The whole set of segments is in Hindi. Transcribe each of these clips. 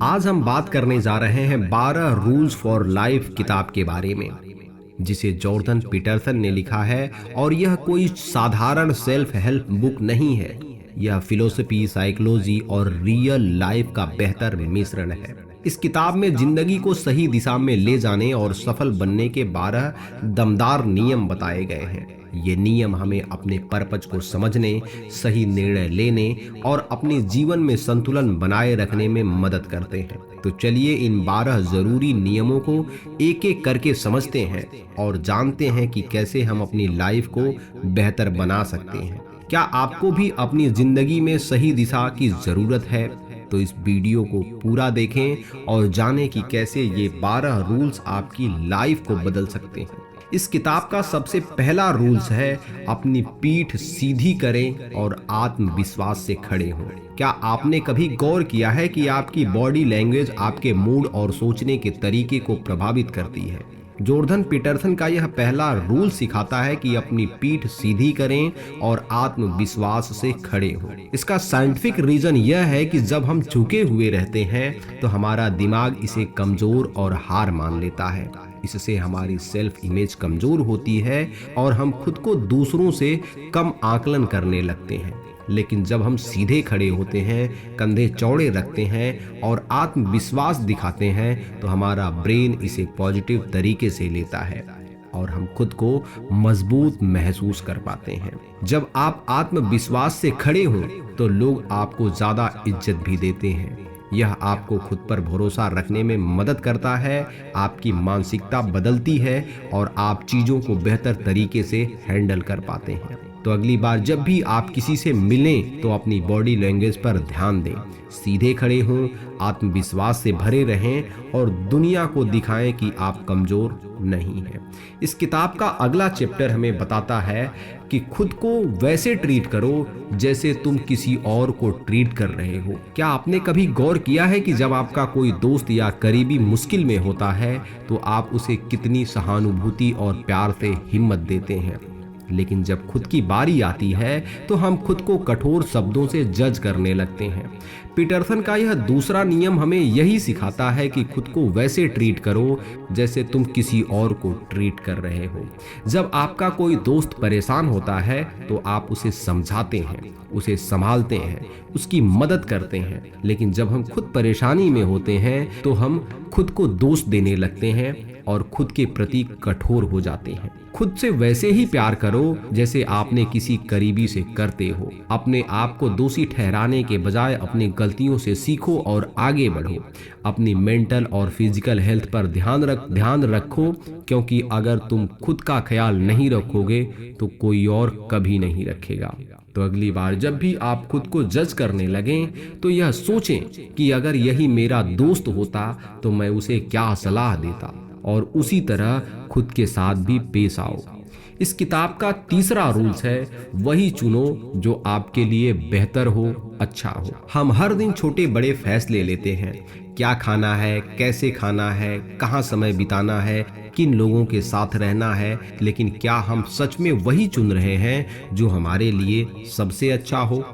आज हम बात करने जा रहे हैं 12 रूल्स फॉर लाइफ किताब के बारे में, जिसे जॉर्डन पीटरसन ने लिखा है। और यह कोई साधारण सेल्फ हेल्प बुक नहीं है, यह फिलोसफी, साइकोलॉजी और रियल लाइफ का बेहतर मिश्रण है। इस किताब में जिंदगी को सही दिशा में ले जाने और सफल बनने के 12 दमदार नियम बताए गए हैं। ये नियम हमें अपने पर्पज को समझने, सही निर्णय लेने और अपने जीवन में संतुलन बनाए रखने में मदद करते हैं। तो चलिए इन 12 जरूरी नियमों को एक एक करके समझते हैं और जानते हैं कि कैसे हम अपनी लाइफ को बेहतर बना सकते हैं। क्या आपको भी अपनी जिंदगी में सही दिशा की जरूरत है? तो इस वीडियो को पूरा देखें और जानें कि कैसे ये 12 रूल्स आपकी लाइफ को बदल सकते हैं। इस किताब का सबसे पहला रूल्स है, अपनी पीठ सीधी करें और आत्मविश्वास से खड़े हों। क्या आपने कभी गौर किया है कि आपकी बॉडी लैंग्वेज आपके मूड और सोचने के तरीके को प्रभावित करती है? जॉर्डन पीटरसन का यह पहला रूल सिखाता है कि अपनी पीठ सीधी करें और आत्मविश्वास से खड़े हों। इसका साइंटिफिक रीजन यह है कि जब हम झुके हुए रहते हैं तो हमारा दिमाग इसे कमजोर और हार मान लेता है। इससे हमारी सेल्फ इमेज कमजोर होती है और हम खुद को दूसरों से कम आकलन करने लगते हैं। लेकिन जब हम सीधे खड़े होते हैं, कंधे चौड़े रखते हैं और आत्मविश्वास दिखाते हैं तो हमारा ब्रेन इसे पॉजिटिव तरीके से लेता है और हम खुद को मजबूत महसूस कर पाते हैं। जब आप आत्मविश्वास से खड़े हों तो लोग आपको ज्यादा इज्जत भी देते हैं। यह आपको खुद पर भरोसा रखने में मदद करता है, आपकी मानसिकता बदलती है और आप चीजों को बेहतर तरीके से हैंडल कर पाते हैं। तो अगली बार जब भी आप किसी से मिलें तो अपनी बॉडी लैंग्वेज पर ध्यान दें, सीधे खड़े हों, आत्मविश्वास से भरे रहें और दुनिया को दिखाएं कि आप कमजोर नहीं हैं। इस किताब का अगला चैप्टर हमें बताता है कि खुद को वैसे ट्रीट करो जैसे तुम किसी और को ट्रीट कर रहे हो। क्या आपने कभी गौर किया है कि जब आपका कोई दोस्त या करीबी मुश्किल में होता है तो आप उसे कितनी सहानुभूति और प्यार से हिम्मत देते हैं, लेकिन जब खुद की बारी आती है तो हम खुद को कठोर शब्दों से जज करने लगते हैं। पीटरसन का यह दूसरा नियम हमें यही सिखाता है कि खुद को वैसे ट्रीट करो जैसे तुम किसी और को ट्रीट कर रहे हो। जब आपका कोई दोस्त परेशान होता है तो आप उसे समझाते हैं, उसे संभालते हैं, उसकी मदद करते हैं। लेकिन जब हम खुद परेशानी में होते हैं तो हम खुद को दोष देने लगते हैं और खुद के प्रति कठोर हो जाते हैं। खुद से वैसे ही प्यार करो जैसे आपने किसी करीबी से करते हो। अपने आप को दोषी ठहराने के बजाय अपनी गलतियों से सीखो और आगे बढ़ो। अपनी मेंटल और फिजिकल हेल्थ पर ध्यान रखो, क्योंकि अगर तुम खुद का ख्याल नहीं रखोगे तो कोई और कभी नहीं रखेगा। तो अगली बार जब भी आप खुद को जज करने लगें तो यह सोचें कि अगर यही मेरा दोस्त होता तो मैं उसे क्या सलाह देता, और उसी तरह खुद के साथ भी पेश आओ। इस किताब का तीसरा रूल्स है, वही चुनो जो आपके लिए बेहतर हो, अच्छा हो। हम हर दिन छोटे बड़े फैसले लेते हैं, क्या खाना है, कैसे खाना है, कहाँ समय बिताना है, किन लोगों के साथ रहना है। लेकिन क्या हम सच में वही चुन रहे हैं जो हमारे लिए सबसे अच्छा हो?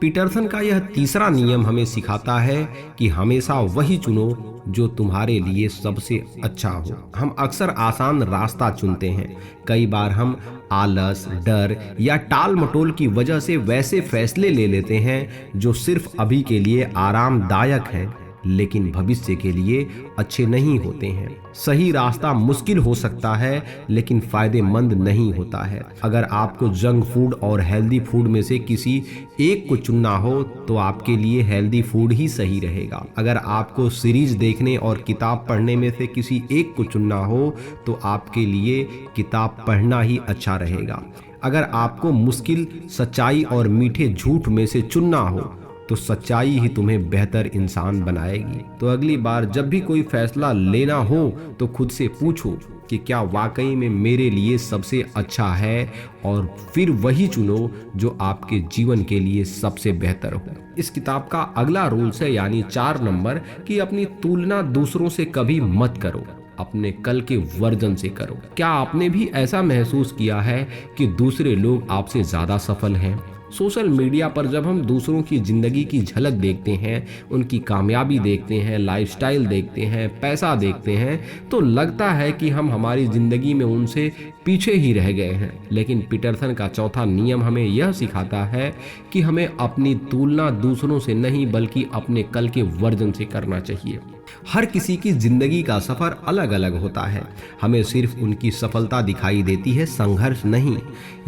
पीटरसन का यह तीसरा नियम हमें सिखाता है कि हमेशा वही चुनो जो तुम्हारे लिए सबसे अच्छा हो। हम अक्सर आसान रास्ता चुनते हैं। कई बार हम आलस, डर या टाल मटोल की वजह से वैसे फैसले ले लेते हैं जो सिर्फ अभी के लिए आरामदायक हैं, लेकिन भविष्य के लिए अच्छे नहीं होते हैं। सही रास्ता मुश्किल हो सकता है लेकिन फायदेमंद नहीं होता है। अगर आपको जंक फूड और हेल्दी फूड में से किसी एक को चुनना हो तो आपके लिए हेल्दी फूड ही सही रहेगा। अगर आपको सीरीज देखने और किताब पढ़ने में से किसी एक को चुनना हो तो आपके लिए किताब पढ़ना ही अच्छा रहेगा। अगर आपको मुश्किल, सच्चाई और मीठे झूठ में से चुनना हो तो सच्चाई ही तुम्हें बेहतर इंसान बनाएगी। तो अगली बार जब भी कोई फैसला लेना हो तो खुद से पूछो कि क्या वाकई में मेरे लिए सबसे अच्छा है, और फिर वही चुनो जो आपके जीवन के लिए सबसे बेहतर हो। इस किताब का अगला रूल्स है, यानी 4 नंबर, कि अपनी तुलना दूसरों से कभी मत करो, अपने कल के वर्जन से करो। क्या आपने भी ऐसा महसूस किया है कि दूसरे लोग आपसे ज्यादा सफल हैं, सोशल मीडिया पर जब हम दूसरों की जिंदगी की झलक देखते हैं, उनकी कामयाबी देखते हैं, लाइफस्टाइल देखते हैं, पैसा देखते हैं, तो लगता है कि हम हमारी जिंदगी में उनसे पीछे ही रह गए हैं। लेकिन पीटरसन का चौथा नियम हमें यह सिखाता है कि हमें अपनी तुलना दूसरों से नहीं बल्कि अपने कल के वर्जन से करना चाहिए। हर किसी की जिंदगी का सफर अलग अलग होता है। हमें सिर्फ उनकी सफलता दिखाई देती है, संघर्ष नहीं।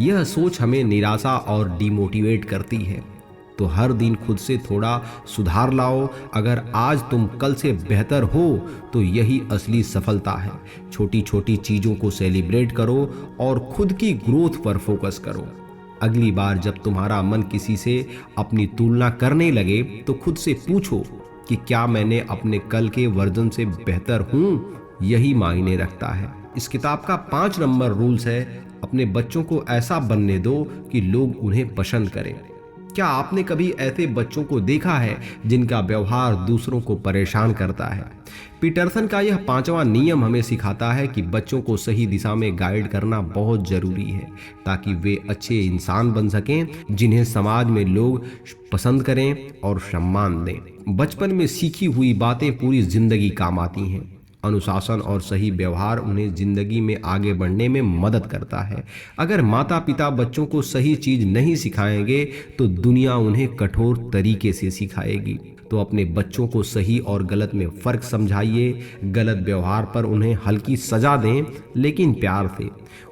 यह सोच हमें निराशा और डिमोटिवेट करती है। तो हर दिन खुद से थोड़ा सुधार लाओ। अगर आज तुम कल से बेहतर हो तो यही असली सफलता है। छोटी छोटी चीजों को सेलिब्रेट करो और खुद की ग्रोथ पर फोकस करो। अगली बार जब तुम्हारा मन किसी से अपनी तुलना करने लगे तो खुद से पूछो कि क्या मैंने अपने कल के वर्जन से बेहतर हूं। यही मायने रखता है। इस किताब का 5 नंबर रूल्स है, अपने बच्चों को ऐसा बनने दो कि लोग उन्हें पसंद करें। क्या आपने कभी ऐसे बच्चों को देखा है जिनका व्यवहार दूसरों को परेशान करता है? पीटरसन का यह 5वां नियम हमें सिखाता है कि बच्चों को सही दिशा में गाइड करना बहुत जरूरी है, ताकि वे अच्छे इंसान बन सकें जिन्हें समाज में लोग पसंद करें और सम्मान दें। बचपन में सीखी हुई बातें पूरी जिंदगी काम आती हैं। अनुशासन और सही व्यवहार उन्हें जिंदगी में आगे बढ़ने में मदद करता है। अगर माता पिता बच्चों को सही चीज नहीं सिखाएंगे तो दुनिया उन्हें कठोर तरीके से सिखाएगी। तो अपने बच्चों को सही और गलत में फर्क समझाइए। गलत व्यवहार पर उन्हें हल्की सजा दें, लेकिन प्यार से।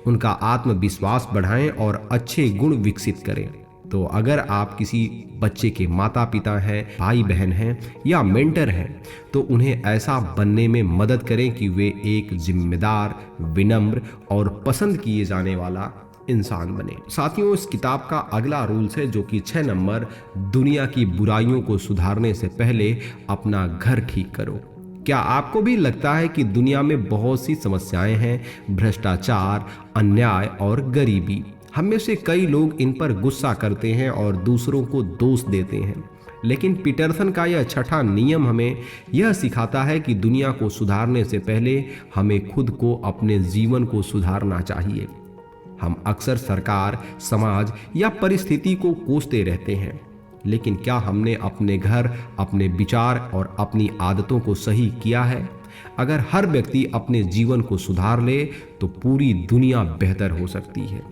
उनका आत्मविश्वास बढ़ाएं और अच्छे गुण विकसित करें। तो अगर आप किसी बच्चे के माता पिता हैं, भाई बहन हैं या मेंटर हैं, तो उन्हें ऐसा बनने में मदद करें कि वे एक जिम्मेदार, विनम्र और पसंद किए जाने वाला इंसान बने। साथियों, इस किताब का अगला रूल्स है जो कि 6 नंबर, दुनिया की बुराइयों को सुधारने से पहले अपना घर ठीक करो। क्या आपको भी लगता है कि दुनिया में बहुत सी समस्याएं हैं? भ्रष्टाचार, अन्याय और गरीबी। हम में से कई लोग इन पर गुस्सा करते हैं और दूसरों को दोष देते हैं। लेकिन पीटरसन का यह 6ठा नियम हमें यह सिखाता है कि दुनिया को सुधारने से पहले हमें खुद को, अपने जीवन को सुधारना चाहिए। हम अक्सर सरकार, समाज या परिस्थिति को कोसते रहते हैं, लेकिन क्या हमने अपने घर, अपने विचार और अपनी आदतों को सही किया है? अगर हर व्यक्ति अपने जीवन को सुधार ले तो पूरी दुनिया बेहतर हो सकती है।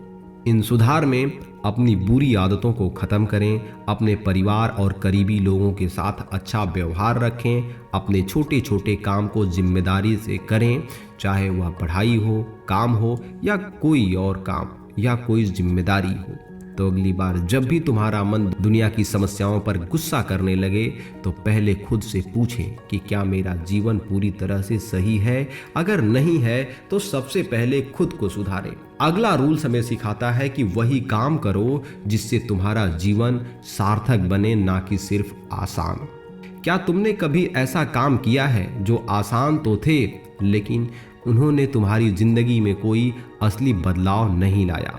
इन सुधार में अपनी बुरी आदतों को खत्म करें, अपने परिवार और करीबी लोगों के साथ अच्छा व्यवहार रखें, अपने छोटे छोटे काम को जिम्मेदारी से करें, चाहे वह पढ़ाई हो, काम हो या कोई और काम या कोई जिम्मेदारी हो। तो अगली बार जब भी तुम्हारा मन दुनिया की समस्याओं पर गुस्सा करने लगे तो पहले खुद से पूछें कि क्या मेरा जीवन पूरी तरह से सही है। अगर नहीं है तो सबसे पहले खुद को सुधारें। अगला रूल हमें सिखाता है कि वही काम करो जिससे तुम्हारा जीवन सार्थक बने, ना कि सिर्फ आसान। क्या तुमने कभी ऐसा काम किया है जो आसान तो थे लेकिन उन्होंने तुम्हारी जिंदगी में कोई असली बदलाव नहीं लाया?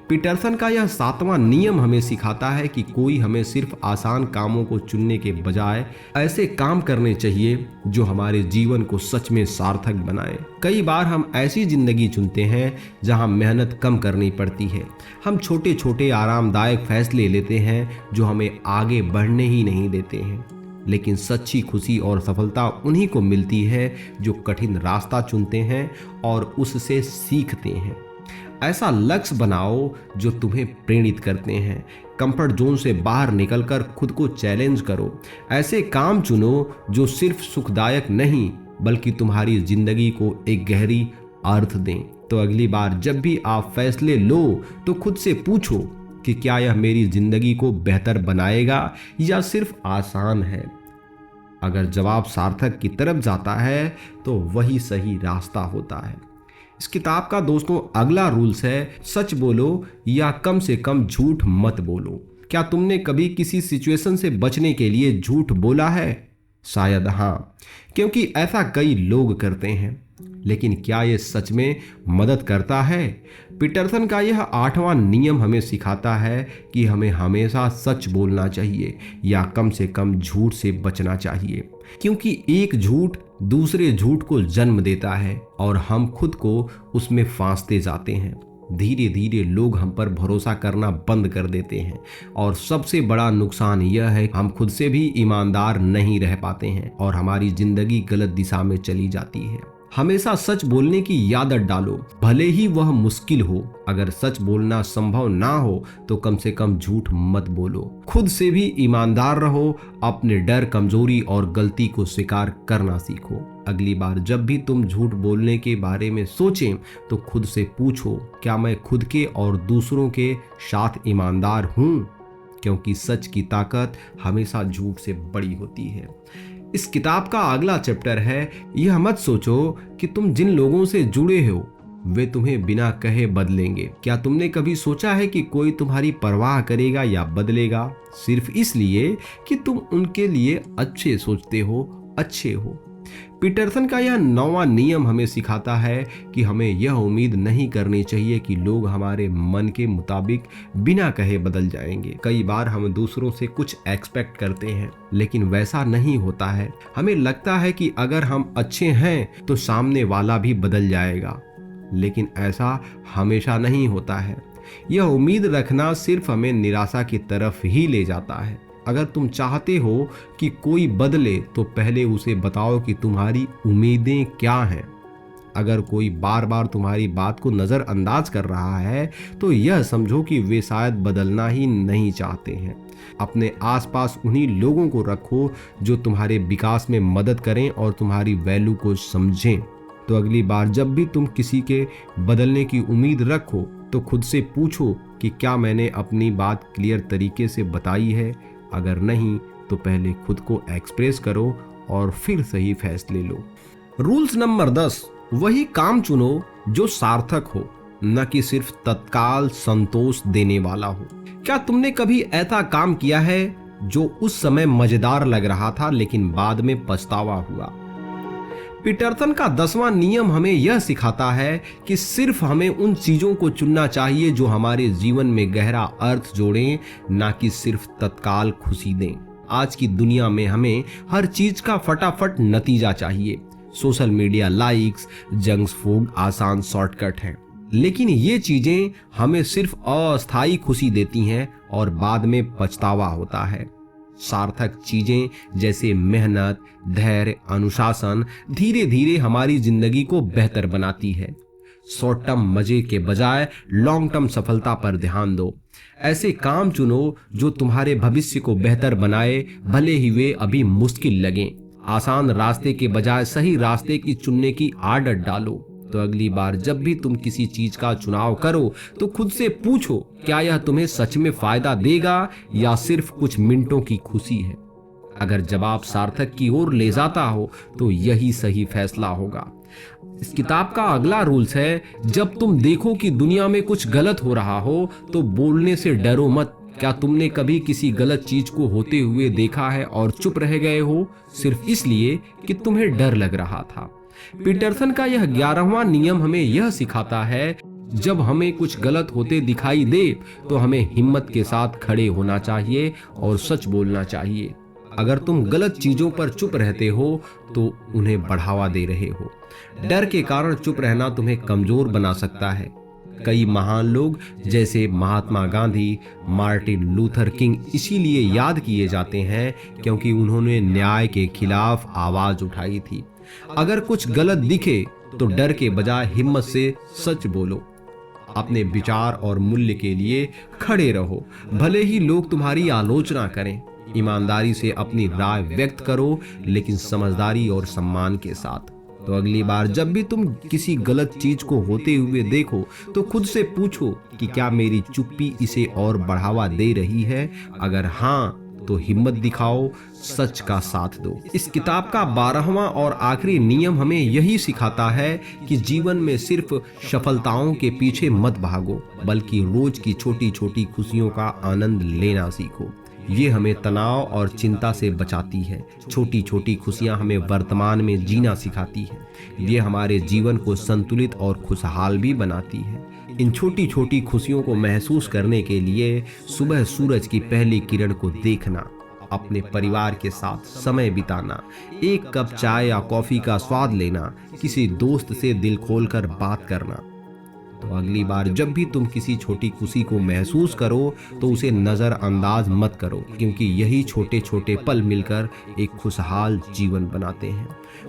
पीटरसन का यह 7वां नियम हमें सिखाता है कि कोई हमें सिर्फ आसान कामों को चुनने के बजाय ऐसे काम करने चाहिए जो हमारे जीवन को सच में सार्थक बनाए। कई बार हम ऐसी जिंदगी चुनते हैं जहां मेहनत कम करनी पड़ती है। हम छोटे छोटे आरामदायक फैसले लेते हैं जो हमें आगे बढ़ने ही नहीं देते हैं। लेकिन सच्ची खुशी और सफलता उन्हीं को मिलती है जो कठिन रास्ता चुनते हैं और उससे सीखते हैं। ऐसा लक्ष्य बनाओ जो तुम्हें प्रेरित करते हैं। कंफर्ट जोन से बाहर निकलकर खुद को चैलेंज करो। ऐसे काम चुनो जो सिर्फ सुखदायक नहीं बल्कि तुम्हारी जिंदगी को एक गहरी अर्थ दें। तो अगली बार जब भी आप फैसले लो तो खुद से पूछो कि क्या यह मेरी जिंदगी को बेहतर बनाएगा या सिर्फ आसान है। अगर जवाब सार्थक की तरफ जाता है तो वही सही रास्ता होता है। इस किताब का दोस्तों अगला रूल्स है, सच बोलो या कम से कम झूठ मत बोलो। क्या तुमने कभी किसी सिचुएशन से बचने के लिए झूठ बोला है? शायद हाँ, क्योंकि ऐसा कई लोग करते हैं। लेकिन क्या यह सच में मदद करता है? पीटरसन का यह 8वां नियम हमें सिखाता है कि हमें हमेशा सच बोलना चाहिए या कम से कम झूठ से बचना चाहिए, क्योंकि एक झूठ दूसरे झूठ को जन्म देता है और हम खुद को उसमें फांसते जाते हैं। धीरे धीरे लोग हम पर भरोसा करना बंद कर देते हैं और सबसे बड़ा नुकसान यह है हम खुद से भी ईमानदार नहीं रह पाते हैं और हमारी जिंदगी गलत दिशा में चली जाती है। हमेशा सच बोलने की आदत डालो, भले ही वह मुश्किल हो। अगर सच बोलना संभव ना हो तो कम से कम झूठ मत बोलो। खुद से भी ईमानदार रहो, अपने डर, कमजोरी और गलती को स्वीकार करना सीखो। अगली बार जब भी तुम झूठ बोलने के बारे में सोचें तो खुद से पूछो, क्या मैं खुद के और दूसरों के साथ ईमानदार हूं? क्योंकि सच की ताकत हमेशा झूठ से बड़ी होती है। इस किताब का अगला चैप्टर है, यह मत सोचो कि तुम जिन लोगों से जुड़े हो वे तुम्हें बिना कहे बदलेंगे। क्या तुमने कभी सोचा है कि कोई तुम्हारी परवाह करेगा या बदलेगा सिर्फ इसलिए कि तुम उनके लिए अच्छे सोचते हो, अच्छे हो? पीटरसन का यह 9वां नियम हमें सिखाता है कि हमें यह उम्मीद नहीं करनी चाहिए कि लोग हमारे मन के मुताबिक बिना कहे बदल जाएंगे। कई बार हम दूसरों से कुछ एक्सपेक्ट करते हैं लेकिन वैसा नहीं होता है। हमें लगता है कि अगर हम अच्छे हैं तो सामने वाला भी बदल जाएगा, लेकिन ऐसा हमेशा नहीं होता है। यह उम्मीद रखना सिर्फ हमें निराशा की तरफ ही ले जाता है। अगर तुम चाहते हो कि कोई बदले तो पहले उसे बताओ कि तुम्हारी उम्मीदें क्या हैं। अगर कोई बार बार तुम्हारी बात को नज़रअंदाज कर रहा है तो यह समझो कि वे शायद बदलना ही नहीं चाहते हैं। अपने आसपास उन्हीं लोगों को रखो जो तुम्हारे विकास में मदद करें और तुम्हारी वैल्यू को समझें। तो अगली बार जब भी तुम किसी के बदलने की उम्मीद रखो तो खुद से पूछो कि क्या मैंने अपनी बात क्लियर तरीके से बताई है। अगर नहीं तो पहले खुद को एक्सप्रेस करो और फिर सही फैसले लो। रूल्स नंबर 10, वही काम चुनो जो सार्थक हो, न कि सिर्फ तत्काल संतोष देने वाला हो। क्या तुमने कभी ऐसा काम किया है जो उस समय मजेदार लग रहा था लेकिन बाद में पछतावा हुआ? पीटरसन का 10वां नियम हमें यह सिखाता है कि सिर्फ हमें उन चीजों को चुनना चाहिए जो हमारे जीवन में गहरा अर्थ जोड़ें, ना कि सिर्फ तत्काल खुशी दें। आज की दुनिया में हमें हर चीज का फटाफट नतीजा चाहिए। Social media, likes, junk food आसान शॉर्टकट है, लेकिन ये चीजें हमें सिर्फ अस्थायी खुशी देती हैं और बाद में पछतावा होता है। सार्थक चीजें जैसे मेहनत, धैर्य, अनुशासन धीरे धीरे हमारी जिंदगी को बेहतर बनाती है। शॉर्ट टर्म मजे के बजाय लॉन्ग टर्म सफलता पर ध्यान दो। ऐसे काम चुनो जो तुम्हारे भविष्य को बेहतर बनाए, भले ही वे अभी मुश्किल लगें। आसान रास्ते के बजाय सही रास्ते की चुनने की आदत डालो। तो अगली बार जब भी तुम किसी चीज का चुनाव करो तो खुद से पूछो, क्या यह तुम्हें सच में फायदा देगा या सिर्फ कुछ मिनटों की खुशी है? अगर जवाब सार्थक की ओर ले जाता हो तो यही सही फैसला होगा। इस किताब का अगला रूल्स है, जब तुम देखो कि दुनिया में कुछ गलत हो रहा हो तो बोलने से डरो मत। क्या तुमने कभी किसी गलत चीज को होते हुए देखा है और चुप रह गए हो सिर्फ इसलिए कि तुम्हें डर लग रहा था? पीटरसन का यह 11वां नियम हमें यह सिखाता है, जब हमें कुछ गलत होते दिखाई दे तो हमें हिम्मत के साथ खड़े होना चाहिए और सच बोलना चाहिए। अगर तुम गलत चीजों पर चुप रहते हो तो उन्हें बढ़ावा दे रहे हो। डर के कारण चुप रहना तुम्हें कमजोर बना सकता है। कई महान लोग जैसे Mahatma Gandhi, Martin Luther king इसीलिए याद किए जाते हैं क्योंकि उन्होंने न्याय के खिलाफ आवाज उठाई थी। अगर कुछ गलत दिखे तो डर के बजाय हिम्मत से सच बोलो। अपने विचार और मूल्य के लिए खड़े रहो, भले ही लोग तुम्हारी आलोचना करें। ईमानदारी से अपनी राय व्यक्त करो, लेकिन समझदारी और सम्मान के साथ। तो अगली बार जब भी तुम किसी गलत चीज को होते हुए देखो तो खुद से पूछो कि क्या मेरी चुप्पी इसे और बढ़ावा दे रही है? अगर हाँ तो हिम्मत दिखाओ, सच का साथ दो। इस किताब का 12वां और आखिरी नियम हमें यही सिखाता है कि जीवन में सिर्फ सफलताओं के पीछे मत भागो, बल्कि रोज की छोटी छोटी खुशियों का आनंद लेना सीखो। ये हमें तनाव और चिंता से बचाती है। छोटी छोटी खुशियां हमें वर्तमान में जीना सिखाती है। ये हमारे जीवन को संतुलित और खुशहाल भी बनाती है। इन छोटी छोटी खुशियों को महसूस करने के लिए सुबह सूरज की पहली किरण को देखना, अपने परिवार के साथ समय बिताना, एक कप चाय या कॉफी का स्वाद लेना, किसी दोस्त से दिल खोलकर बात करना, तो अगली बार जब भी तुम किसी छोटी खुशी को महसूस करो तो उसे नज़रअंदाज मत करो, क्योंकि यही छोटे छोटे पल मिलकर एक खुशहाल जीवन बनाते हैं।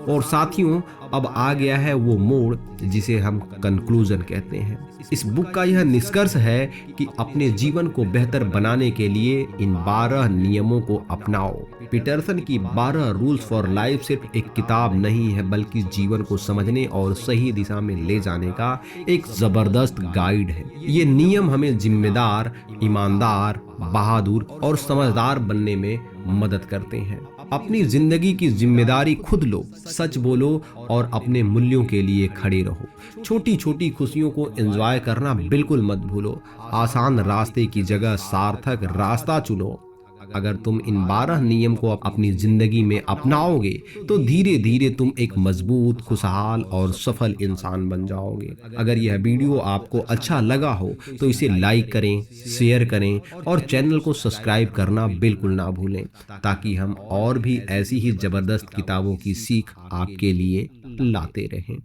और साथियों, अब आ गया है वो मोड़ जिसे हम कंक्लूजन कहते हैं। इस बुक का यह निष्कर्ष है कि अपने जीवन को बेहतर बनाने के लिए इन 12 नियमों को अपनाओ। पीटरसन की 12 रूल्स फॉर लाइफ सिर्फ एक किताब नहीं है, बल्कि जीवन को समझने और सही दिशा में ले जाने का एक जबरदस्त गाइड है। ये नियम हमें जिम्मेदार, ईमानदार, बहादुर और समझदार बनने में मदद करते हैं। अपनी जिंदगी की जिम्मेदारी खुद लो, सच बोलो और अपने मूल्यों के लिए खड़े रहो। छोटी छोटी खुशियों को एंजॉय करना बिल्कुल मत भूलो। आसान रास्ते की जगह सार्थक रास्ता चुनो। अगर तुम इन 12 नियम को अपनी जिंदगी में अपनाओगे तो धीरे धीरे तुम एक मजबूत, खुशहाल और सफल इंसान बन जाओगे। अगर यह वीडियो आपको अच्छा लगा हो तो इसे लाइक करें, शेयर करें और चैनल को सब्सक्राइब करना बिल्कुल ना भूलें, ताकि हम और भी ऐसी ही जबरदस्त किताबों की सीख आपके लिए लाते रहें।